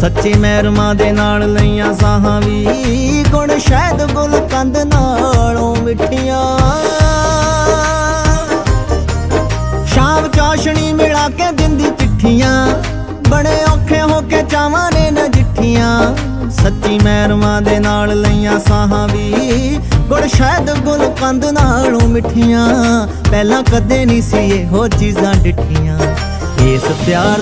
ਸੱਚੀ ਮਹਿਰਮਾਂ ਦੇ ਨਾਲ ਲਈਆਂ ਸਾਹਾਂ ਵੀ, ਗੁਣ ਸ਼ਹਿਦ ਗੁਲ ਕੰਦ ਨਾਲੋਂ ਮਿੱਠੀਆਂ। ਸ਼ਾਮ ਚਾਸ਼ਣੀ ਮਿਲਾ ਕੇ ਦਿੰਦੀ ਚਿੱਠੀਆਂ, ਬੜੇ ਔਖੇ ਹੋ ਕੇ ਚਾਵਾਂ ਨੇ ਨਜਿੱਠੀਆਂ। ਸੱਚੀ ਮਹਿਰਮਾਂ ਦੇ ਨਾਲ ਲਈਆਂ ਸਾਹਾਂ ਵੀ, ਗੁਣ ਸ਼ਹਿਦ ਗੁਲ ਕੰਦ ਨਾਲੋਂ ਮਿੱਠੀਆਂ। ਪਹਿਲਾਂ ਕਦੇ ਨਹੀਂ ਸੀ ਇਹੋ ਚੀਜ਼ਾਂ ਡਿੱਠੀਆਂ। ਇਸ ਪਿਆਰ